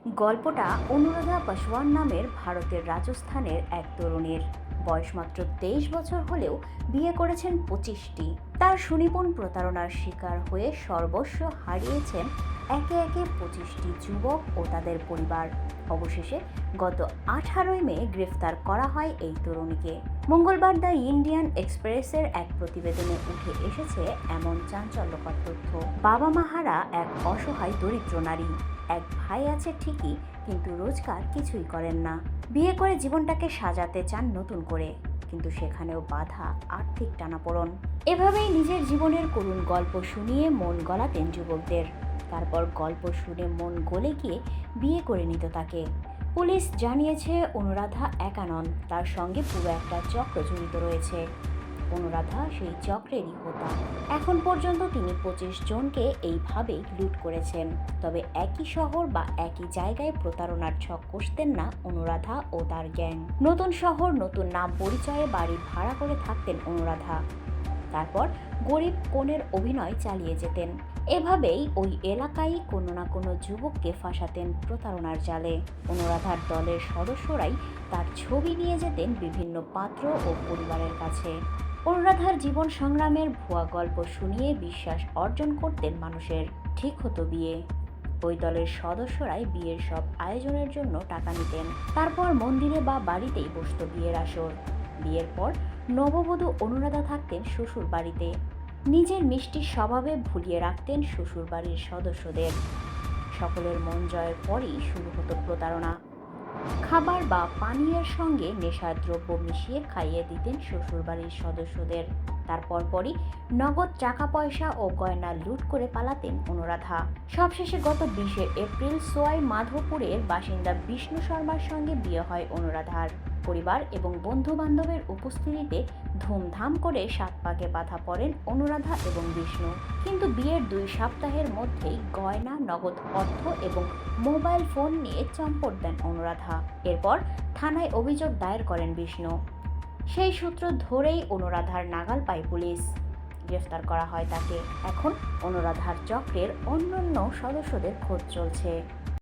গল্পটা অনুরাধা পাসওয়ান নামের ভারতের রাজস্থানের এক তরুণীর। বয়স মাত্র 23 বছর হলেও বিয়ে করেছেন 25টি। তার সুনিপুণ প্রতারণার শিকার হয়ে সর্বস্ব হারিয়েছেন একে একে 25টি যুবক ও তাদের পরিবার। অবশেষে গত 18 মে গ্রেফতার করা হয় এই তরুণীকে। মঙ্গলবার দ্য ইন্ডিয়ান এক্সপ্রেসের এক প্রতিবেদনে উঠে এসেছে এমন চাঞ্চল্যকর তথ্য। বাবা মা হারা এক অসহায় দরিদ্র নারী। এক ভাই আছে ঠিকই, কিন্তু রোজগার কিছুই করেন না। বিয়ে করে জীবনটাকে সাজাতে চান নতুন করে, কিন্তু সেখানেও বাধা আর্থিক টানাপোড়েন। এভাবেই নিজের জীবনের করুণ গল্প শুনিয়ে মন গলাতেন যুবকদের। তারপর গল্প শুনে মন গলে গিয়ে বিয়ে করে নিত তাকে। পুলিশ জানিয়েছে অনুরাধা একা নন, তার সঙ্গে পুরো একটা চক্র জড়িত রয়েছে। অনুরাধা সেই চক্রেরই হোতা। এখন পর্যন্ত তিনি 25 জনকে এইভাবেই লুট করেছেন। তবে একই শহর বা একই জায়গায় প্রতারণার ছক কষতেন না অনুরাধা ও তার গ্যাং। নতুন শহর, নতুন নাম পরিচয়ে বাড়ি ভাড়া করে থাকতেন অনুরাধা। তারপর গরিব কনের অভিনয় চালিয়ে যেতেন। এভাবেই ওই এলাকায় কোনো না কোনো যুবককে ফাঁসাতেন প্রতারণার জালে। অনুরাধার দলের সদস্যরাই তার ছবি নিয়ে যেতেন বিভিন্ন পাত্র ও পরিবারের কাছে। অনুরাধার জীবন সংগ্রামের ভুয়া গল্প শুনিয়ে বিশ্বাস অর্জন করতেন মানুষের। ঠিক হতো বিয়ে। ওই দলের সদস্যরাই বিয়ের সব আয়োজনের জন্য টাকা নিতেন। তারপর মন্দিরে বা বাড়িতেই বসত বিয়ের আসর। বিয়ের পর নববধূ অনুরাধা থাকতেন শ্বশুর বাড়িতে। নিজের মিষ্টি স্বভাবে ভুলিয়ে রাখতেন শ্বশুর বাড়ির সদস্যদের। সকলের মন জয়ের পরই শুরু হতো প্রতারণা। খাবার বা পানীয়ের সঙ্গে নেশার দ্রব্য মিশিয়ে খাইয়ে দিতেন শ্বশুরবাড়ির সদস্যদের। তারপর পরই নগদ টাকা পয়সা ও গয়না লুট করে পালাতেন অনুরাধা। সবশেষে গত 20 এপ্রিল সোয়াই মাধোপুরের বাসিন্দা বিষ্ণু শর্মার সঙ্গে বিয়ে হয় অনুরাধার। পরিবার এবং বন্ধু বান্ধবের উপস্থিতিতে ধুমধাম করে 7 পাকে বাঁধা পড়েন অনুরাধা এবং বিষ্ণু। কিন্তু বিয়ের 2 সপ্তাহের মধ্যেই গয়না, নগদ অর্থ এবং মোবাইল ফোন নিয়ে চম্পট দেন অনুরাধা। এরপর থানায় অভিযোগ দায়ের করেন বিষ্ণু। সেই সূত্র ধরেই অনুরাধার নাগাল পায় পুলিশ। গ্রেফতার করা হয় তাকে। এখন অনুরাধার চক্রের অন্যান্য সদস্যদের খোঁজ চলছে।